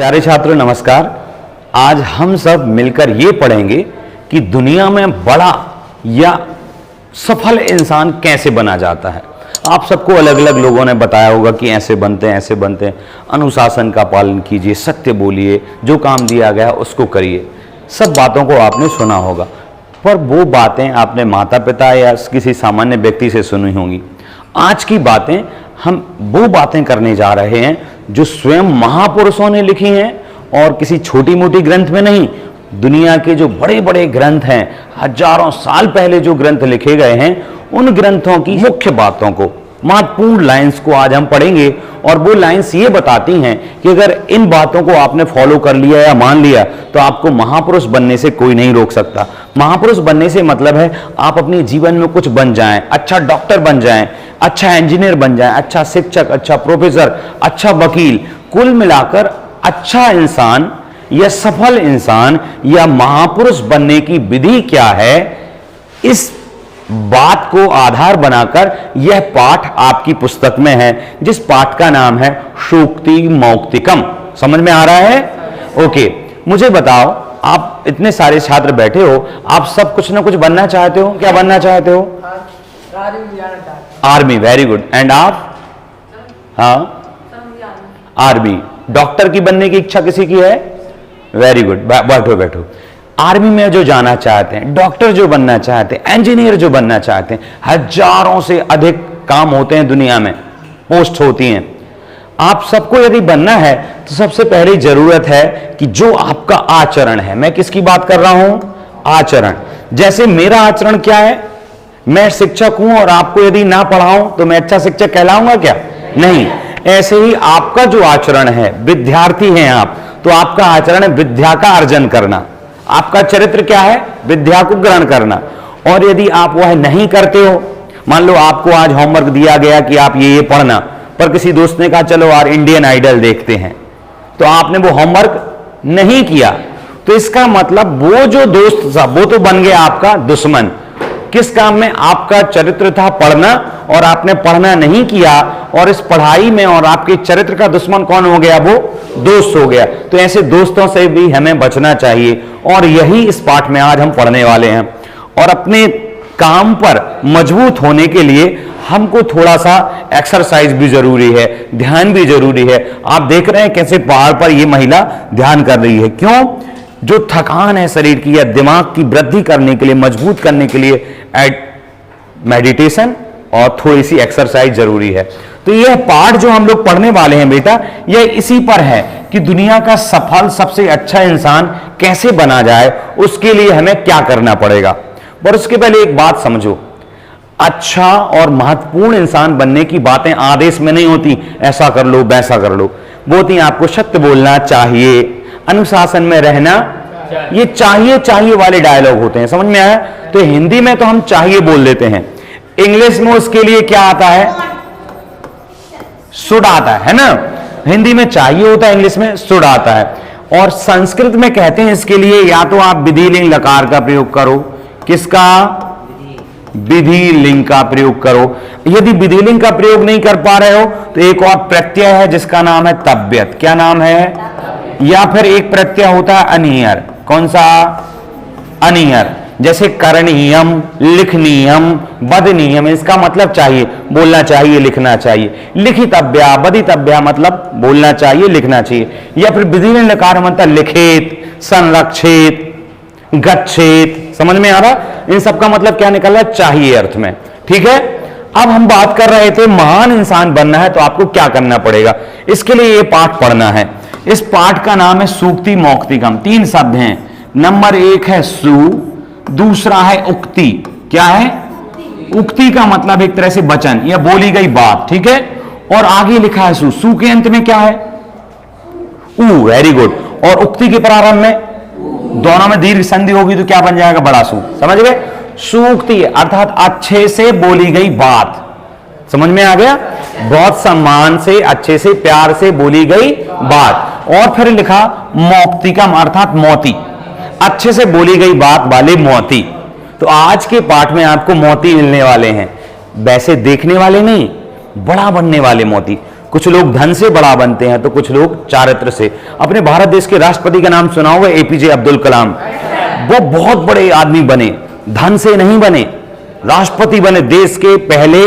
प्यारे छात्रों नमस्कार। आज हम सब मिलकर ये पढ़ेंगे कि दुनिया में बड़ा या सफल इंसान कैसे बना जाता है। आप सबको अलग अलग लोगों ने बताया होगा कि ऐसे बनते हैं ऐसे बनते हैं। अनुशासन का पालन कीजिए, सत्य बोलिए, जो काम दिया गया उसको करिए। सब बातों को आपने सुना होगा, पर वो बातें आपने माता पिता या किसी सामान्य व्यक्ति से सुनी होंगी। आज की बातें हम वो बातें करने जा रहे हैं जो स्वयं महापुरुषों ने लिखी हैं और किसी छोटी मोटी ग्रंथ में नहीं। दुनिया के जो बड़े बड़े ग्रंथ हैं, हजारों साल पहले जो ग्रंथ लिखे गए हैं, उन ग्रंथों की मुख्य बातों को, महत्वपूर्ण लाइंस को आज हम पढ़ेंगे। और वो लाइंस ये बताती हैं कि अगर इन बातों को आपने फॉलो कर लिया या मान लिया तो आपको महापुरुष बनने से कोई नहीं रोक सकता। महापुरुष बनने से मतलब है आप अपने जीवन में कुछ बन जाएं, अच्छा डॉक्टर बन जाएं, अच्छा इंजीनियर बन जाएं, अच्छा शिक्षक, अच्छा प्रोफेसर, अच्छा वकील। कुल मिलाकर अच्छा इंसान या सफल इंसान या महापुरुष बनने की विधि क्या है, इस बात को आधार बनाकर यह पाठ आपकी पुस्तक में है, जिस पाठ का नाम है सूक्ति मौक्तिकम। समझ में आ रहा है? ओके, मुझे बताओ, आप इतने सारे छात्र बैठे हो, आप सब कुछ ना कुछ बनना चाहते हो। क्या बनना चाहते हो? आर्मी। Very good. एंड आप? हाँ, आर्मी। डॉक्टर की बनने की इच्छा किसी की है? Very good. बैठो बैठो। आर्मी में जो जाना चाहते हैं, डॉक्टर जो बनना चाहते हैं, इंजीनियर जो बनना चाहते हैं, हजारों से अधिक काम होते हैं दुनिया में, पोस्ट होती हैं। आप सबको यदि बनना है तो सबसे पहली जरूरत है कि जो आपका आचरण है, मैं किसकी बात कर रहा हूं? आचरण। जैसे मेरा आचरण क्या है? मैं शिक्षक हूं और आपको यदि ना पढ़ाऊं तो मैं अच्छा शिक्षक कहलाऊंगा क्या? नहीं। ऐसे ही आपका जो आचरण है, विद्यार्थी हैं आप, तो आपका आचरण है विद्या का अर्जन करना। आपका चरित्र क्या है? विद्या को ग्रहण करना। और यदि आप वह नहीं करते हो, मान लो आपको आज होमवर्क दिया गया कि आप ये पढ़ना, पर किसी दोस्त ने कहा चलो यार इंडियन आइडल देखते हैं, तो आपने वो होमवर्क नहीं किया, तो इसका मतलब वो जो दोस्त था वो तो बन गया आपका दुश्मन। किस काम में? आपका चरित्र था पढ़ना और आपने पढ़ना नहीं किया, और इस पढ़ाई में और आपके चरित्र का दुश्मन कौन हो गया? वो दोस्त हो गया। तो ऐसे दोस्तों से भी हमें बचना चाहिए, और यही इस पाठ में आज हम पढ़ने वाले हैं। और अपने काम पर मजबूत होने के लिए हमको थोड़ा सा एक्सरसाइज भी जरूरी है, ध्यान भी जरूरी है। आप देख रहे हैं कैसे पहाड़ पर ये महिला ध्यान कर रही है। क्यों? जो थकान है शरीर की या दिमाग की वृद्धि करने के लिए, मजबूत करने के लिए मेडिटेशन और थोड़ी सी एक्सरसाइज जरूरी है। तो यह पाठ जो हम लोग पढ़ने वाले हैं बेटा, यह इसी पर है कि दुनिया का सफल सबसे अच्छा इंसान कैसे बना जाए, उसके लिए हमें क्या करना पड़ेगा। पर उसके पहले एक बात समझो, अच्छा और महत्वपूर्ण इंसान बनने की बातें आदेश में नहीं होती, ऐसा कर लो वैसा कर लो। वो होती आपको सत्य बोलना चाहिए, अनुशासन में रहना, ये चाहिए चाहिए वाले डायलॉग होते हैं। समझ में आया? तो हिंदी में तो हम चाहिए बोल लेते हैं, इंग्लिश में उसके लिए क्या आता है? शुड आता है ना। हिंदी में चाहिए होता है, इंग्लिश में शुड आता है। और संस्कृत में कहते हैं इसके लिए या तो आप विधि लिंग लकार का प्रयोग करो। किसका? विधि लिंग का प्रयोग करो। यदि विधि लिंग का प्रयोग नहीं कर पा रहे हो तो एक और प्रत्यय है जिसका नाम है तव्यत। क्या नाम है? या फिर एक प्रत्यय होता है अनियर। कौन सा? अनियर। जैसे करणीयम, लिखनीयम, बदनीयम, इसका मतलब चाहिए, बोलना चाहिए, लिखना चाहिए। लिखितव्या, बदितव्या मतलब बोलना चाहिए, लिखना चाहिए। या फिर विधि लिंग लकार मतलब लिखित, संरक्षित, गच्छेत। समझ में आ रहा? इन सब का मतलब क्या निकल रहा है? चाहिए अर्थ में। ठीक है। अब हम बात कर रहे थे महान इंसान बनना है तो आपको क्या करना पड़ेगा। इसके लिए ये पाठ पढ़ना है। इस पाठ का नाम है सूक्ति मौक्तिकम। 3 शब्द हैं। नंबर 1 है सु, दूसरा है उक्ति। क्या है? उक्ति का मतलब एक तरह से वचन या बोली गई बात। ठीक है। और आगे लिखा है सु। सु के अंत में क्या है? उ। Very good. और उक्ति के प्रारंभ में, दोनों में दीर्घ संधि होगी तो क्या बन जाएगा? बड़ा सु। समझ गए? सूक्ति अर्थात अच्छे से बोली गई बात। समझ में आ गया? बहुत सम्मान से, अच्छे से, प्यार से बोली गई बात। और फिर लिखा मौक्तिकम अर्थात मोती, अच्छे से बोली गई बात वाले मोती। तो आज के पाठ में आपको मोती मिलने वाले हैं, वैसे देखने वाले नहीं, बड़ा बनने वाले मोती। कुछ लोग धन से बड़ा बनते हैं तो कुछ लोग चारित्र से। अपने भारत देश के राष्ट्रपति का नाम सुना होगा, एपीजे अब्दुल कलाम। वो बहुत बड़े आदमी बने, धन से नहीं बने, राष्ट्रपति बने। देश के पहले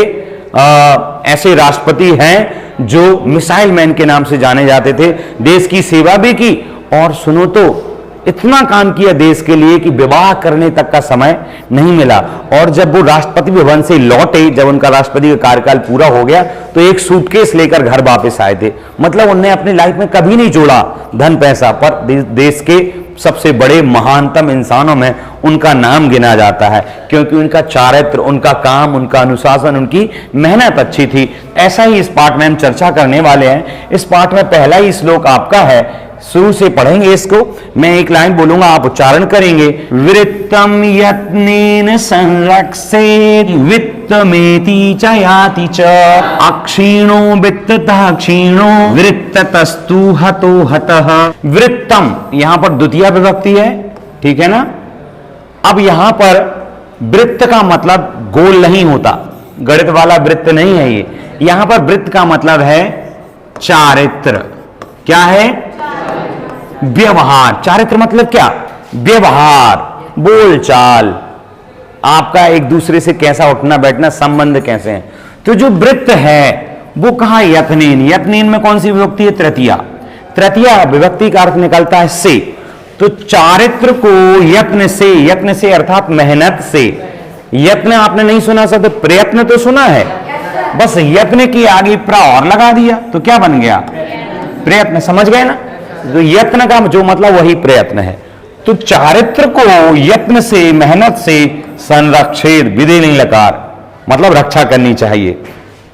ऐसे राष्ट्रपति हैं जो मिसाइल मैन के नाम से जाने जाते थे। देश की सेवा भी की और सुनो तो इतना काम किया देश के लिए कि विवाह करने तक का समय नहीं मिला। और जब वो राष्ट्रपति भवन से लौटे, जब उनका राष्ट्रपति का कार्यकाल पूरा हो गया, तो एक सूटकेस लेकर घर वापस आए थे। मतलब उन्होंने अपनी लाइफ में कभी नहीं जोड़ा धन पैसा, पर देश के सबसे बड़े महानतम इंसानों में उनका नाम गिना जाता है, क्योंकि उनका चारित्र, उनका काम, उनका अनुशासन, उनकी मेहनत अच्छी थी। ऐसा ही इस पाठ में हम चर्चा करने वाले हैं। इस पाठ में पहला ही श्लोक आपका है, शुरू से पढ़ेंगे इसको। मैं एक लाइन बोलूंगा, आप उच्चारण करेंगे। वृत्तम यत्नेन संरक्षेत् वित्तमेति च याति च, अक्षीणो वित्ततः क्षीणो वृत्ततस्तु हतो हतः। वृत्तम यहां पर द्वितीय विभक्ति है, ठीक है ना। अब यहां पर वृत्त का मतलब गोल नहीं होता, गणित वाला वृत्त नहीं है ये। यहां पर वृत्त का मतलब है चारित्र। क्या है? व्यवहार। चारित्र मतलब क्या? व्यवहार, बोलचाल, आपका एक दूसरे से कैसा उठना बैठना, संबंध कैसे हैं। तो जो वृत्त है वो कहा यत्नेन। यत्नेन में कौन सी विभक्ति है? तृतीया। तृतीया विभक्ति का अर्थ निकलता है से। तो चारित्र को यत्न से अर्थात मेहनत से। यत्न आपने नहीं सुना सकते, प्रयत्न तो सुना है, बस यत्न की आगे प्रा और लगा दिया तो क्या बन गया? प्रयत्न। समझ गए ना। तो यत्न का जो मतलब वही प्रयत्न है। तो चारित्र को यत्न से, मेहनत से संरक्षित, विधि नहीं लकार, मतलब रक्षा करनी चाहिए।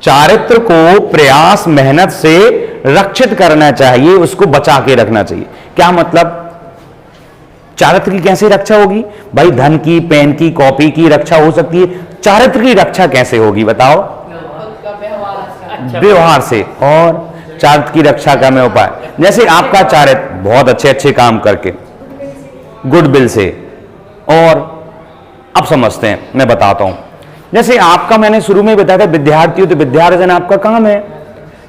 चारित्र को प्रयास, मेहनत से रक्षित करना चाहिए, उसको बचा के रखना चाहिए। क्या मतलब? चारित्र की कैसे रक्षा होगी भाई? धन की, पेन की, कॉपी की रक्षा हो सकती है, चारित्र की रक्षा कैसे होगी बताओ? व्यवहार से। और चारित्र की रक्षा का मैं उपाय, जैसे आपका चारित्र बहुत अच्छे अच्छे काम करके, गुडविल से। और अब समझते हैं, मैं बताता हूं। जैसे आपका, मैंने शुरू में बताया था विद्यार्थी हो तो विद्यार्जन आपका काम है,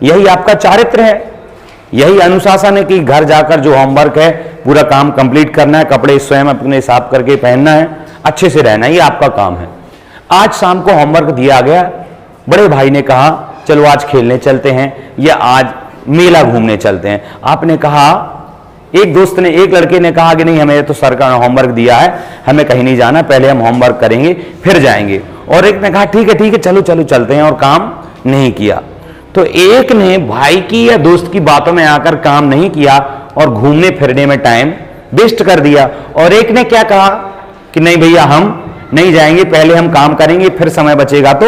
यही आपका चारित्र है, यही अनुशासन है कि घर जाकर जो होमवर्क है पूरा काम कंप्लीट करना है, कपड़े स्वयं अपने साफ करके पहनना है, अच्छे से रहना है, ये आपका काम है। आज शाम को होमवर्क दिया गया, बड़े भाई ने कहा चलो आज खेलने चलते हैं या आज मेला घूमने चलते हैं। आपने कहा, एक दोस्त ने, एक लड़के ने कहा कि नहीं हमें तो सर का होमवर्क दिया है, हमें कहीं नहीं जाना, पहले हम होमवर्क करेंगे फिर जाएंगे। और एक ने कहा ठीक है चलो चलते हैं, और काम नहीं किया। तो एक ने भाई की या दोस्त की बातों में आकर काम नहीं किया और घूमने फिरने में टाइम वेस्ट कर दिया। और एक ने क्या कहा कि नहीं भैया हम नहीं जाएंगे, पहले हम काम करेंगे फिर समय बचेगा तो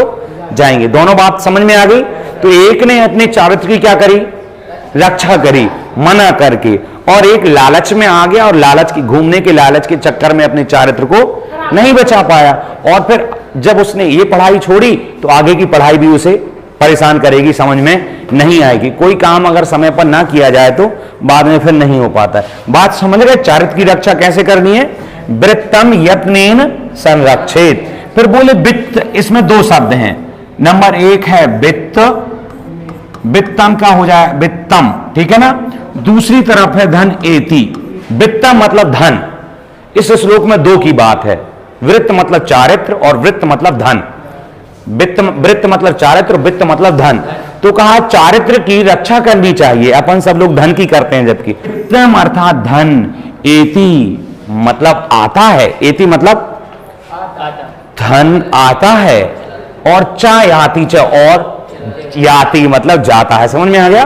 जाएंगे। दोनों बात समझ में आ गई। तो एक ने अपने चारित्र की क्या करी? रक्षा करी, मना करके। और एक लालच में आ गया और लालच की, घूमने के लालच के चक्कर में अपने चारित्र को नहीं बचा पाया। और फिर जब उसने ये पढ़ाई छोड़ी तो आगे की पढ़ाई भी उसे परेशान करेगी, समझ में नहीं आएगी। कोई काम अगर समय पर ना किया जाए तो बाद में फिर नहीं हो पाता है। बात समझ गए? चारित्र की रक्षा कैसे करनी है? वृत्तम यत्नेन संरक्षित। फिर बोले वित्त, इसमें दो शब्द हैं। नंबर एक है वित्त, वित्तम का हो जाए वित्तम, ठीक है ना। दूसरी तरफ है धन, एति। वित्तम मतलब धन। इस श्लोक में दो की बात है, वृत्त मतलब चारित्र और वृत्त मतलब धन। वृत्त मतलब चारित्र, वित्त मतलब धन। तो कहा चारित्र की रक्षा करनी चाहिए। अपन सब लोग धन की करते हैं, जबकि वित्तम अर्थात धन, एति मतलब आता है, एति मतलब धन आता है, और चा याति च, और याति मतलब जाता है। समझ में आ गया?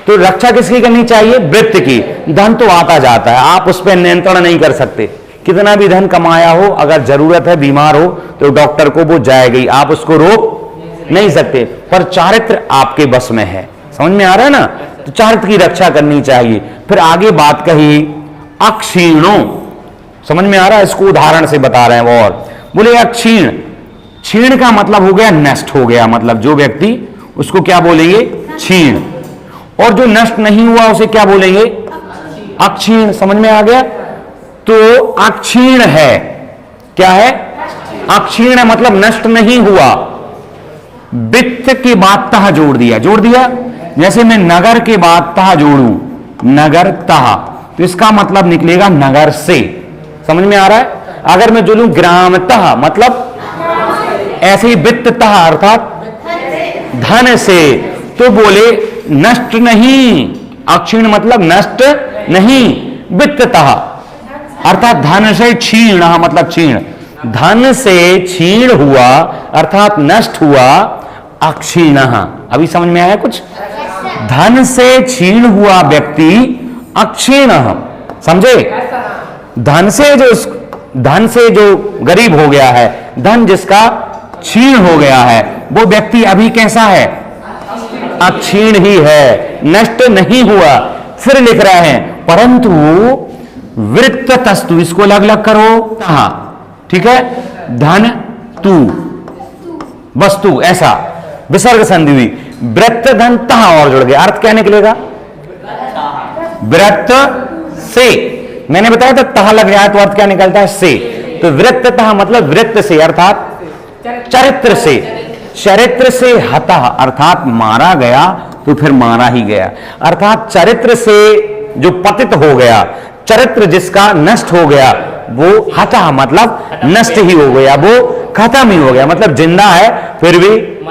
तो रक्षा किसकी करनी चाहिए? वृत्त की। धन तो आता जाता है, आप उस पर नियंत्रण नहीं कर सकते। कितना भी धन कमाया हो, अगर जरूरत है, बीमार हो तो डॉक्टर को वो जाएगी, आप उसको रोक नहीं सकते। पर चारित्र आपके बस में है। समझ में आ रहा है ना? तो चारित्र की रक्षा करनी चाहिए। फिर आगे बात कही अक्षीणों। समझ में आ रहा है? इसको उदाहरण से बता रहे हैं वो। और बोले अक्षीण, क्षीण का मतलब हो गया नष्ट हो गया, मतलब जो व्यक्ति, उसको क्या बोलेंगे? क्षीण। और जो नष्ट नहीं हुआ उसे क्या बोलेंगे? अक्षीण। समझ में आ गया? तो अक्षीण है, क्या है? अक्षीण मतलब नष्ट नहीं हुआ। वित्त के बाद तह जोड़ दिया, जैसे मैं नगर के बाद तह जोड़ू, नगर तह, तो इसका मतलब निकलेगा नगर से। समझ में आ रहा है? अगर मैं जोड़ू ग्राम तह मतलब ऐसे ही वित्त तह अर्थात धन से, तो बोले नष्ट नहीं, अक्षीण मतलब नष्ट नहीं, वित्ततः अर्थात धन से क्षीण मतलब क्षीण, धन से क्षीण हुआ अर्थात नष्ट हुआ, अक्षीण। अभी समझ में आया कुछ? धन से क्षीण हुआ व्यक्ति अक्षीण, समझे? धन से जो गरीब हो गया है, धन जिसका क्षीण हो गया है, वो व्यक्ति अभी कैसा है? अक्षीण ही है, नष्ट नहीं हुआ। फिर लिख रहे हैं परंतु वृत्ततस्तु, इसको अलग अलग करो, हाँ ठीक है, धन तू वस्तु, ऐसा विसर्ग संधि हुई, वृत्त धन तह और जुड़ गया, अर्थ क्या निकलेगा? वृत्त से, मैंने बताया था तह लग जाए तो अर्थ क्या निकलता है? से। तो वृत्ततः मतलब वृत्त से अर्थात चरित्र से, चरित्र से हतः अर्थात मारा गया, तो फिर मारा ही गया, अर्थात चरित्र से जो पतित हो गया, चरित्र जिसका नष्ट हो गया, वो हतः मतलब नष्ट ही हो गया, वो खत्म ही हो गया, मतलब जिंदा है फिर भी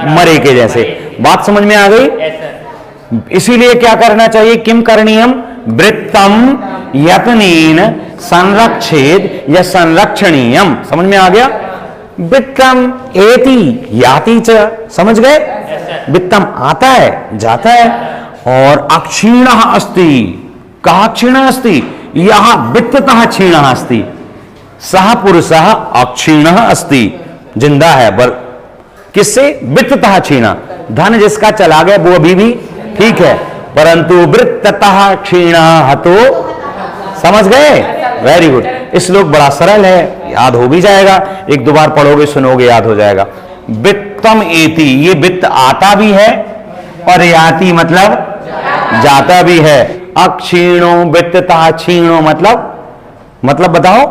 मरे के जैसे। बात समझ में आ गई? इसीलिए क्या करना चाहिए? किम करणीयम? वृत्तम यत्नेन संरक्षेद या संरक्षणीयम। समझ में आ गया? वित्तम एति याति च, समझ गए? वित्तम आता है जाता है, और अक्षीण अस्ति, कहा क्षीण अस्ति? यह वित्ततः क्षीण अस्ति, सह पुरुषः अक्षीण अस्ति, जिंदा है, किससे? वित्ततः क्षीण, धन जिसका चला गया वो अभी भी ठीक है, परंतु वृत्ततः क्षीण हतो। समझ गए? Very good. श्लोक बड़ा सरल है, याद हो भी जाएगा, एक दो बार पढ़ोगे सुनोगे याद हो जाएगा। वित्तम एति, ये वित्त आता भी है और याति मतलब जाता भी है। अक्षीणो वित्ततः क्षीणो मतलब बताओ?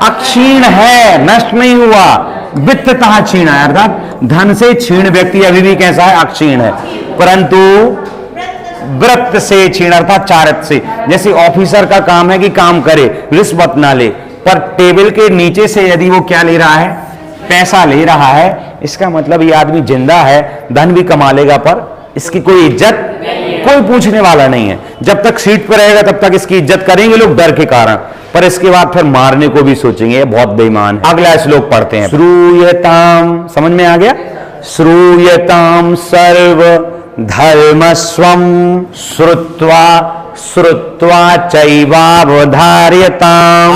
अक्षीण है, नष्ट नहीं हुआ, वित्ततः क्षीण है अर्थात धन से क्षीण व्यक्ति अभी भी कैसा है? अक्षीण है, परंतु वृत्त से क्षीण अर्थात चारित्र से। जैसे ऑफिसर का काम है कि काम करे, रिश्वत ना ले, पर टेबल के नीचे से यदि वो क्या ले रहा है? पैसा ले रहा है, इसका मतलब ये आदमी जिंदा है, धन भी कमा लेगा, पर इसकी कोई इज्जत कोई पूछने वाला नहीं है। जब तक सीट पर रहेगा तब तक इसकी इज्जत करेंगे लोग डर के कारण, पर इसके बाद फिर मारने को भी सोचेंगे, ये बहुत बेईमान है। अगला श्लोक पढ़ते हैं। श्रूयताम, समझ में आ गया? श्रूयताम सर्व धर्मस्वम श्रुत्वा चैवावधार्यताम्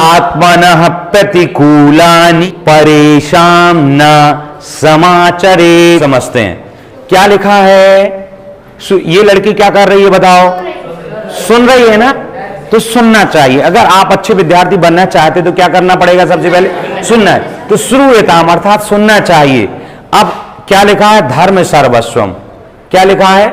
आत्मनः प्रतिकूलानि परेशान न समाचरे। समझते हैं क्या लिखा है? ये लड़की क्या कर रही है बताओ? सुन रही है ना, तो सुनना चाहिए। अगर आप अच्छे विद्यार्थी बनना चाहते तो क्या करना पड़ेगा? सबसे पहले सुनना है। तो श्रूयताम अर्थात सुनना चाहिए। अब क्या लिखा है? धर्म सर्वस्वम। क्या लिखा है?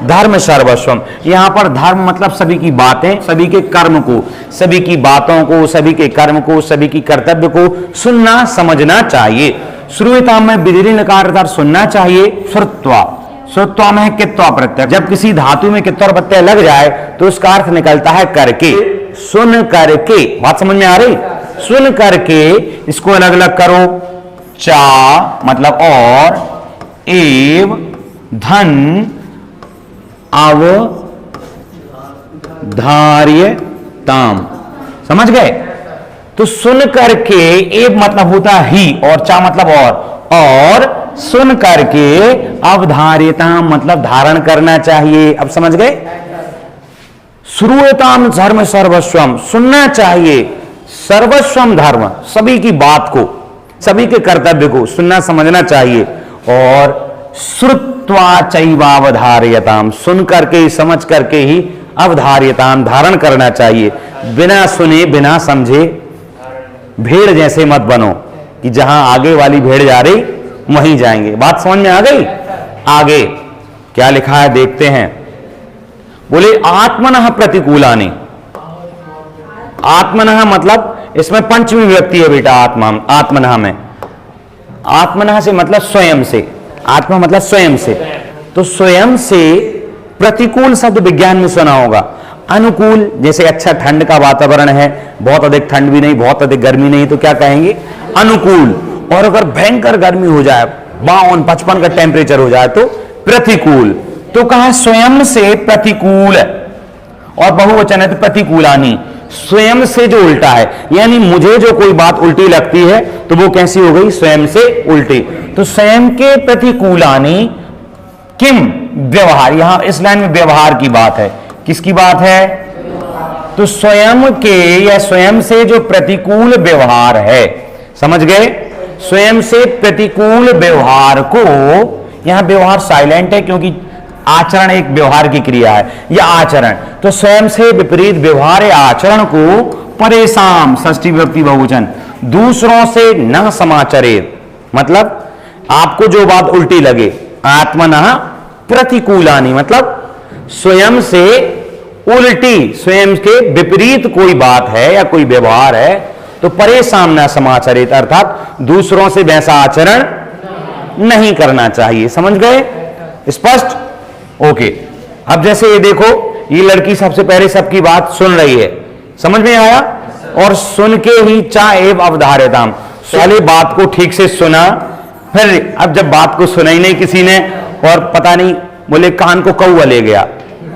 धर्म सर्वस्वम। यहां पर धर्म मतलब सभी की बातें, सभी के कर्म को, सभी की बातों को, सभी के कर्म को, सभी की कर्तव्य को सुनना समझना चाहिए। श्रूयताम में बिजली नकार अर्थात सुनना चाहिए। श्रुत्वा, श्रुत्वा में कित्वा प्रत्यय, जब किसी धातु में कित्वा प्रत्यय लग जाए तो उसका अर्थ निकलता है करके, सुन करके। बात समझ में आ रही? सुन करके, इसको अलग अलग करो। चा मतलब और, एव धन अवधार्यताम। समझ गए? तो सुन करके, एव मतलब होता ही, और चा मतलब और सुन करके अवधार्यताम मतलब धारण करना चाहिए। अब समझ गए? श्रूयताम धर्म सर्वस्वम, सुनना चाहिए सर्वस्वम धर्म, सभी की बात को, सभी के कर्तव्य को सुनना समझना चाहिए। और श्रुत्वा चैवावधार्यताम, सुन करके समझ करके ही अवधार्यताम धारण करना चाहिए। बिना सुने बिना समझे भेड़ जैसे मत बनो कि जहां आगे वाली भेड़ जा रही वहीं जाएंगे। बात समझ में आ गई? आगे क्या लिखा है देखते हैं। बोले आत्मनः प्रतिकूलानि। आत्मनः मतलब इसमें पंचमी विभक्ति है बेटा। आत्मनः में, आत्मनः से मतलब स्वयं से, आत्मा मतलब स्वयं से, तो स्वयं से प्रतिकूल शब्द विज्ञान में सुना होगा। अनुकूल, जैसे अच्छा ठंड का वातावरण है, बहुत अधिक ठंड भी नहीं, बहुत अधिक गर्मी नहीं, तो क्या कहेंगे? अनुकूल। और अगर भयंकर गर्मी हो जाए, 52-55 का टेम्परेचर हो जाए, तो प्रतिकूल। तो कहा स्वयं से प्रतिकूल, और बहुवचन है तो प्रतिकूलानी, स्वयं से जो उल्टा है, यानी मुझे जो कोई बात उल्टी लगती है तो वो कैसी हो गई? स्वयं से उल्टी। तो स्वयं के प्रतिकूलानी किम व्यवहार, यहां इस लाइन में व्यवहार की बात है। किसकी बात है? तो स्वयं के या स्वयं से जो प्रतिकूल व्यवहार है, समझ गए? स्वयं से प्रतिकूल व्यवहार को, यहां व्यवहार साइलेंट है क्योंकि आचरण एक व्यवहार की क्रिया है, या आचरण। तो स्वयं से विपरीत व्यवहार या आचरण को परेशान, षष्ठी विभक्ति बहुवचन, दूसरों से न समाचरित, मतलब आपको जो बात उल्टी लगे, आत्मनः प्रतिकूलानि, मतलब स्वयं से उल्टी, स्वयं के विपरीत कोई बात है या कोई व्यवहार है तो परेशान न समाचरित, अर्थात दूसरों से वैसा आचरण नहीं करना चाहिए। समझ गए? स्पष्ट? ओके। अब जैसे ये देखो, ये लड़की सबसे पहले सबकी बात सुन रही है, समझ में आया? और सुन के ही चा एव अवधार्यताम, पहले बात को ठीक से सुना, फिर अब जब बात को सुना ही नहीं किसी ने, और पता नहीं बोले कान को कौवा ले गया,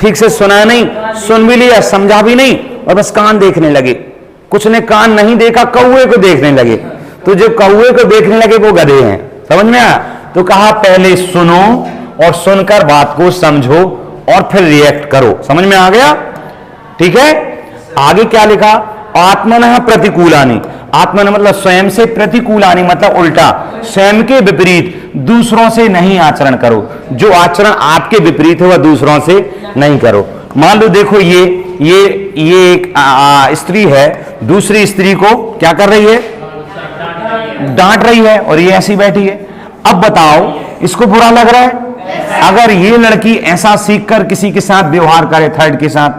ठीक से सुना नहीं, सुन भी लिया, समझा भी नहीं, और बस कान देखने लगे। कुछ ने कान नहीं देखा, कौवे को देखने लगे। तो जो कौवे को देखने लगे वो गधे हैं। समझ में आया? तो कहा पहले सुनो और सुनकर बात को समझो और फिर रिएक्ट करो। समझ में आ गया? ठीक है। आगे क्या लिखा? आत्मनः प्रतिकूलानि, आत्मन मतलब स्वयं से, प्रतिकूलानि मतलब उल्टा, स्वयं के विपरीत दूसरों से नहीं आचरण करो, जो आचरण आपके विपरीत है वह दूसरों से नहीं करो। मान लो देखो ये एक स्त्री है, दूसरी स्त्री को क्या कर रही है? डांट रही है, और ये ऐसी बैठी है। अब बताओ इसको बुरा लग रहा है? अगर ये लड़की ऐसा सीखकर किसी के साथ व्यवहार करे, थर्ड के साथ,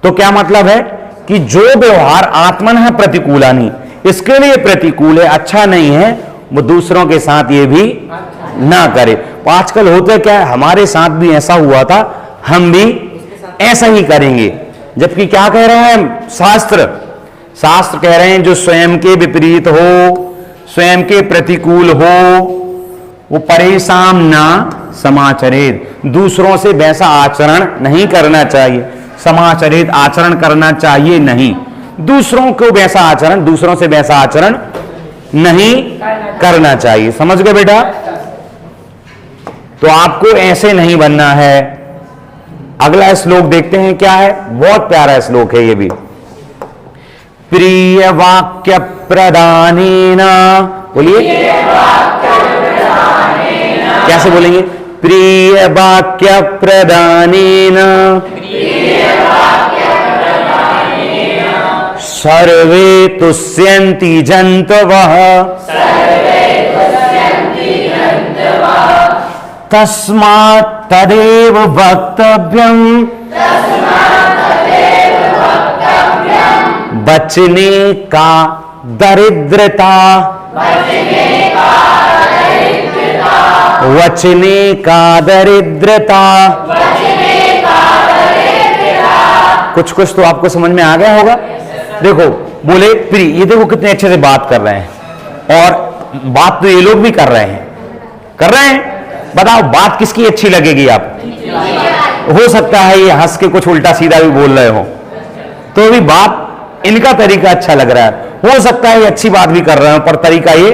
तो क्या मतलब है कि जो व्यवहार आत्मनः प्रतिकूलानि, इसके लिए प्रतिकूल है, अच्छा नहीं है, वो दूसरों के साथ ये भी ना करे। आजकल होता क्या है, हमारे साथ भी ऐसा हुआ था, हम भी ऐसा ही करेंगे। जबकि क्या कह रहे हैं शास्त्र कह रहे हैं जो स्वयं के विपरीत हो, स्वयं के प्रतिकूल हो, वो परेशान ना समाचरित, दूसरों से वैसा आचरण नहीं करना चाहिए। समाचरित आचरण करना चाहिए नहीं, दूसरों को वैसा आचरण, दूसरों से वैसा आचरण नहीं करना चाहिए। समझ गए बेटा? तो आपको ऐसे नहीं बनना है। अगला श्लोक देखते हैं क्या है, बहुत प्यारा श्लोक है ये भी। प्रिय वाक्य प्रदानेन, बोलिए कैसे बोलेंगे? प्रिय वाक्य प्रदानेन सर्वे तुष्यन्ति जन्तवः तस्मात् तदेव वक्तव्यम् बचने का दरिद्रता, वचने का दरिद्रता। कुछ तो आपको समझ में आ गया होगा। देखो बोले प्रिय, ये देखो कितने अच्छे से बात कर रहे हैं, और बात तो ये लोग भी कर रहे हैं। बताओ बात किसकी अच्छी लगेगी? आप हो सकता है ये हंस के कुछ उल्टा सीधा भी बोल रहे हो, तो भी बात इनका तरीका अच्छा लग रहा है। हो सकता है ये अच्छी बात भी कर रहे हो, पर तरीका ये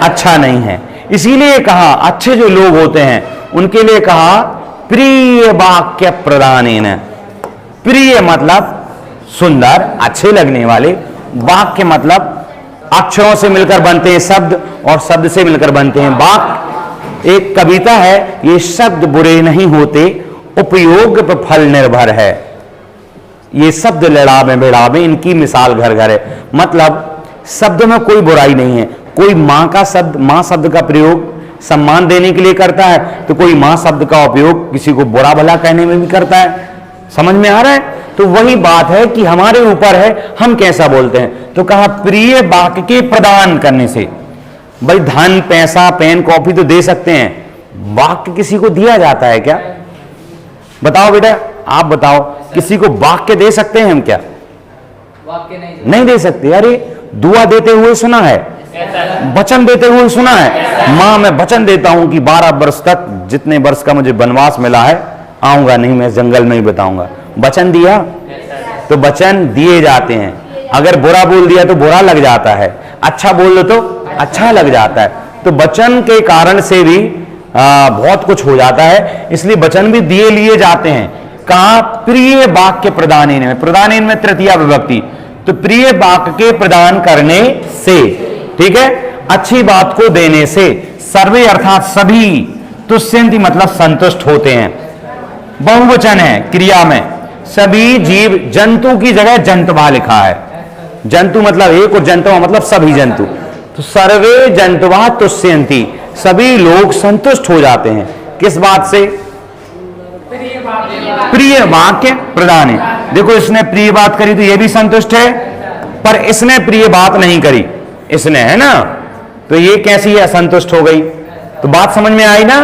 अच्छा नहीं है। इसीलिए कहा अच्छे जो लोग होते हैं उनके लिए कहा प्रिय वाक्य प्रदानेन। प्रिय मतलब सुंदर, अच्छे लगने वाले, वाक्य मतलब अक्षरों से मिलकर बनते हैं शब्द, और शब्द से मिलकर बनते हैं वाक्य। एक कविता है, ये शब्द बुरे नहीं होते, उपयोग पर फल निर्भर है। ये शब्द लड़ावे भिड़ावे, इनकी मिसाल घर घर है। मतलब शब्द में कोई बुराई नहीं है। कोई मां का शब्द, मां शब्द का प्रयोग सम्मान देने के लिए करता है, तो कोई मां शब्द का उपयोग किसी को बुरा भला कहने में भी करता है। समझ में आ रहा है? तो वही बात है कि हमारे ऊपर है हम कैसा बोलते हैं। तो कहा प्रिय वाक्य के प्रदान करने से, भाई धन पैसा पेन कॉपी तो दे सकते हैं, वाक्य किसी को दिया जाता है क्या? बताओ बेटा, आप बताओ, किसी को वाक्य दे सकते हैं हम क्या? वाक्य नहीं दे सकते। अरे दुआ देते हुए सुना है, वचन देते हुए सुना है। मां मैं वचन देता हूं कि 12 वर्ष तक, जितने वर्ष का मुझे वनवास मिला है, आऊंगा नहीं, मैं जंगल में ही बताऊंगा। वचन दिया तो वचन दिए जाते हैं। अगर बुरा बोल दिया तो बुरा लग जाता है, अच्छा बोल दो तो अच्छा लग जाता है। तो वचन के कारण से भी बहुत कुछ हो जाता है, इसलिए वचन भी दिए लिए जाते हैं। कहा? प्रिय वाक्य प्रदानेन में, प्रदानेन में तृतीया विभक्ति, तो प्रिय वाक्य के प्रदान करने से, ठीक है, अच्छी बात को देने से। सर्वे अर्थात सभी, तुष्यन्ति मतलब संतुष्ट होते हैं। बहुवचन है क्रिया में, सभी जीव, जंतु की जगह जंतवा लिखा है। जंतु मतलब एक और जंतवा मतलब सभी जंतु। तो सर्वे जंतवा तुष्यन्ति, सभी लोग संतुष्ट हो जाते हैं। किस बात से? प्रिय वाक्य प्रदान है। देखो इसने प्रिय बात करी तो ये भी संतुष्ट है, पर इसने प्रिय बात नहीं करी, इसने, है ना, तो ये कैसी है? असंतुष्ट हो गई। तो बात समझ में आई ना?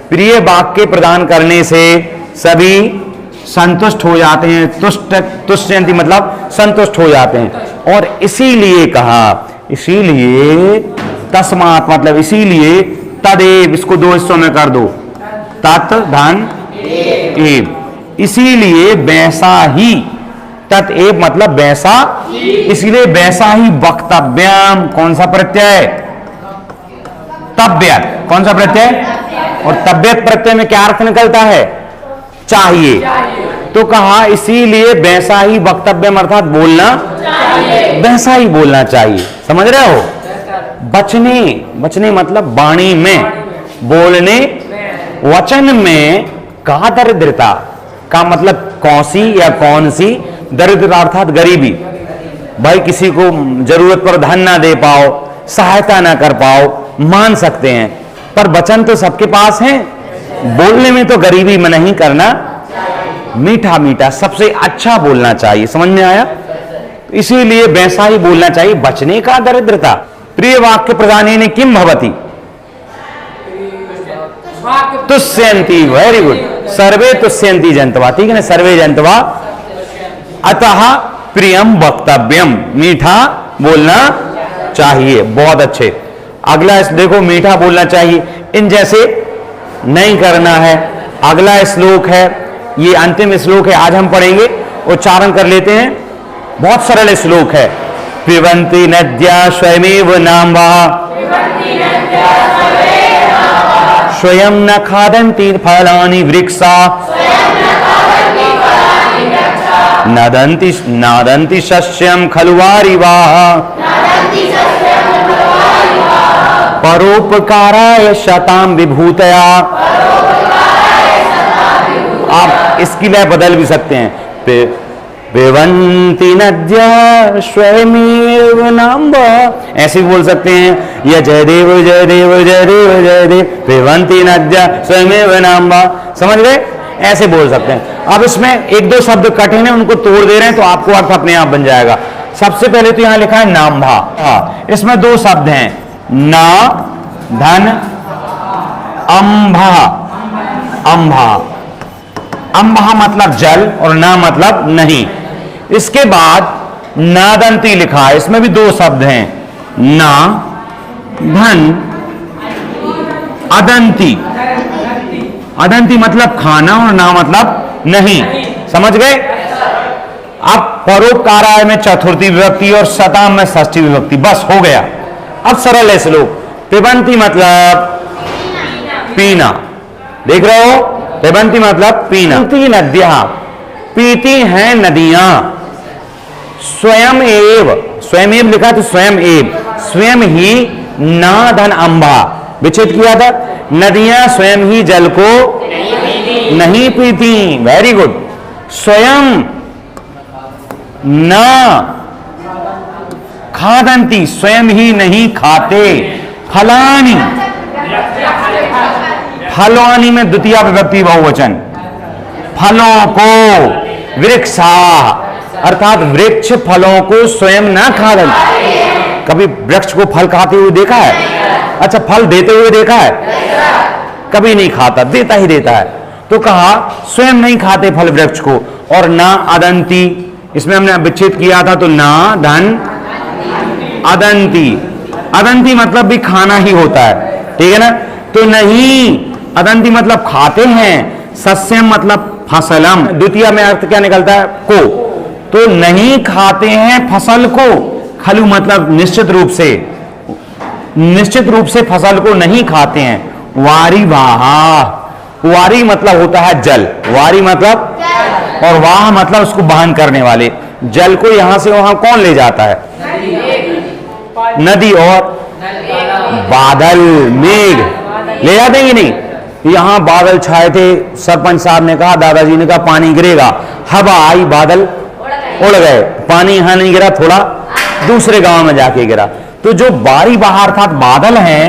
प्रिय वाक्य प्रदान करने से सभी संतुष्ट हो जाते हैं। तुष्यन्ति मतलब संतुष्ट हो जाते हैं। और इसीलिए कहा, इसीलिए तस्मात् मतलब इसीलिए, तदेव, इसको दो हिस्सों में कर दो, तत् धन एव, इसीलिए वैसा ही, तत् एव मतलब वैसा, इसीलिए वैसा ही वक्तव्यम, कौन सा प्रत्यय? तब्यत। कौन सा प्रत्यय? और तब्यत प्रत्यय में क्या अर्थ निकलता है? चाहिए। तो कहा इसीलिए वैसा ही वक्तव्यम अर्थात बोलना, वैसा ही बोलना चाहिए। समझ रहे हो? बचने, बचने मतलब वाणी में, बोलने, वचन में। का दरिद्रता का मतलब कौन सी या कौन सी? दरिद्रता अर्थात गरीबी। भाई किसी को जरूरत पर धन ना दे पाओ, सहायता ना कर पाओ, मान सकते हैं, पर वचन तो सबके पास है। बोलने में तो गरीबी में नहीं करना, मीठा मीठा सबसे अच्छा बोलना चाहिए। समझ में आया? इसीलिए वैसा ही बोलना चाहिए। बचने का दरिद्रता। प्रिय वाक्य प्रदानेन किम भवति? तुष्यन्ति। Very good. सर्वे तुष्यन्ति जंतवा, ठीक है ना, सर्वे जंतवा। अतः प्रियम वक्तव्यम, मीठा बोलना चाहिए। बहुत अच्छे। अगला देखो, मीठा बोलना चाहिए, इन जैसे नहीं करना है। अगला श्लोक है, ये अंतिम श्लोक है, आज हम पढ़ेंगे, उच्चारण कर लेते हैं। बहुत सरल श्लोक है। पिबन्ति नद्या स्वयमेव नाम्भः, स्वयं न खादन्ति फलानि वृक्षा, नदन्ति शस्यं खलु वारिवाः, परोपकाराय शतां विभूतया। आप इसकी लय बदल भी सकते हैं। पिबन्ति नद्या स्वयमेव नाम्भः, ऐसे भी बोल सकते हैं, या जय देव जय देव जय देव जय देव, पिबन्ति नद्या स्वयमेव नाम्भः। समझ गए? ऐसे बोल सकते हैं। अब इसमें एक दो शब्द कठिन है, उनको तोड़ दे रहे हैं तो आपको अर्थ अपने आप बन जाएगा। सबसे पहले तो यहां लिखा है नाम्भः, इसमें दो शब्द हैं, ना धन अंभः। अंभः, अंभः मतलब जल और ना मतलब नहीं। इसके बाद नादंती लिखा है, इसमें भी दो शब्द हैं, ना धन अदंती। अदंती मतलब खाना और ना मतलब नहीं। समझ गए? अब परोपकाराय में चतुर्थी विभक्ति और शताम में षष्ठी विभक्ति, बस हो गया। अब सरल है श्लोक। पिबन्ति मतलब पीना, देख रहे हो? पिबन्ति मतलब पीना। नद्या, पीती हैं नदियां। स्वयं एव, स्वयं एव लिखा तो स्वयं एव, स्वयं ही ना धन अंबा, विच्छेद किया था। नदियां स्वयं ही जल को नहीं पीती। Very good. स्वयं ना खादंती, स्वयं ही नहीं खाते। फलानी, फलवानी में द्वितीय विभक्ति बहुवचन, फलों को। वृक्षा अर्थात वृक्ष फलों को स्वयं ना खादन। कभी वृक्ष को फल खाते हुए देखा है? अच्छा, फल देते हुए देखा है? कभी नहीं खाता, देता ही देता है। तो कहा स्वयं नहीं खाते फल वृक्ष को, और ना अदंती, इसमें हमने विच्छेद किया था, तो ना धन अदंती, अदंती मतलब भी खाना ही होता है, ठीक है ना। तो नहीं, अदंती मतलब खाते हैं, सस्यम मतलब फसलम, द्वितीय में अर्थ क्या निकलता है, को, तो नहीं खाते हैं फसल को, खलु मतलब निश्चित रूप से, निश्चित रूप से फसल को नहीं खाते हैं। वारी वाहा, वारी मतलब होता है जल, वारी मतलब, और वाह मतलब उसको वहन करने वाले, जल को यहां से वहां कौन ले जाता है, नदी और बादल, मेघ ले जाते हैं कि नहीं। यहां बादल छाए थे, सरपंच साहब ने कहा, दादाजी ने कहा पानी गिरेगा, हवा आई, बादल उड़ गए, पानी यहां नहीं गिरा, थोड़ा दूसरे गांव में जाके गिरा। तो जो वारी वाह अर्थात बादल हैं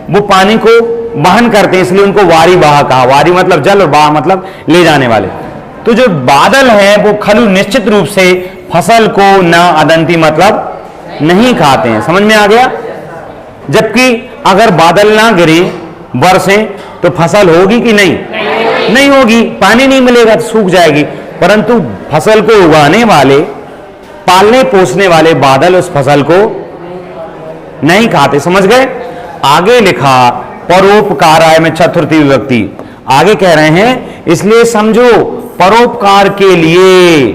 वो पानी को वहन करते हैं, इसलिए उनको वारी वाह कहा। वारी मतलब जल और वाह मतलब ले जाने वाले। तो जो बादल हैं वो खलु निश्चित रूप से फसल को, ना अदंती मतलब नहीं खाते हैं। समझ में आ गया। जबकि अगर बादल ना गिरे, बरसे, तो फसल होगी कि नहीं, नहीं होगी, पानी नहीं मिलेगा तो सूख जाएगी। परंतु फसल को उगाने वाले, पालने पोसने वाले बादल उस फसल को नहीं खाते। समझ गए। आगे लिखा परोपकाराय में चतुर्थी विभक्ति, आगे कह रहे हैं इसलिए समझो परोपकार के लिए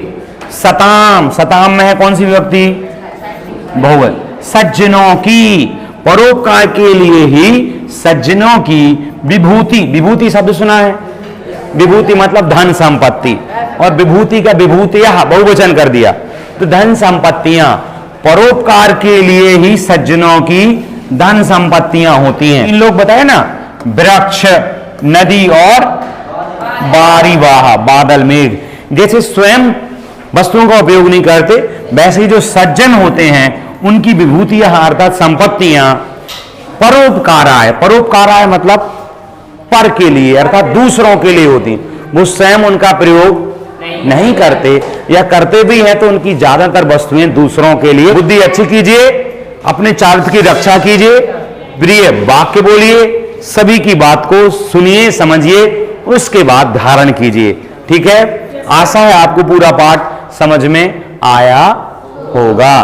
सताम, सताम में है कौन सी विभक्ति, बहुवचन, सज्जनों की, परोपकार के लिए ही सज्जनों की विभूति, विभूति शब्द सुना है, विभूति मतलब धन संपत्ति, और विभूति का विभूतियां बहुवचन कर दिया, तो धन संपत्तियां, परोपकार के लिए ही सज्जनों की धन संपत्तियां होती हैं। इन लोग बताए ना, वृक्ष, नदी और बारी वाह, बादल, मेघ, जैसे स्वयं वस्तुओं का उपयोग नहीं करते, वैसे ही जो सज्जन होते हैं उनकी विभूतियां अर्थात संपत्तियां परोपकाराय, परोपकाराय मतलब पर के लिए अर्थात दूसरों के लिए होती, वो स्वयं उनका प्रयोग नहीं करते, या करते भी हैं तो उनकी ज्यादातर वस्तुएं दूसरों के लिए। बुद्धि अच्छी कीजिए, अपने चारित्र की रक्षा कीजिए, प्रिय वाक्य बोलिए, सभी की बात को सुनिए, समझिए, उसके बाद धारण कीजिए। ठीक है। आशा है आपको पूरा पाठ समझ में आया होगा।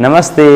नमस्ते।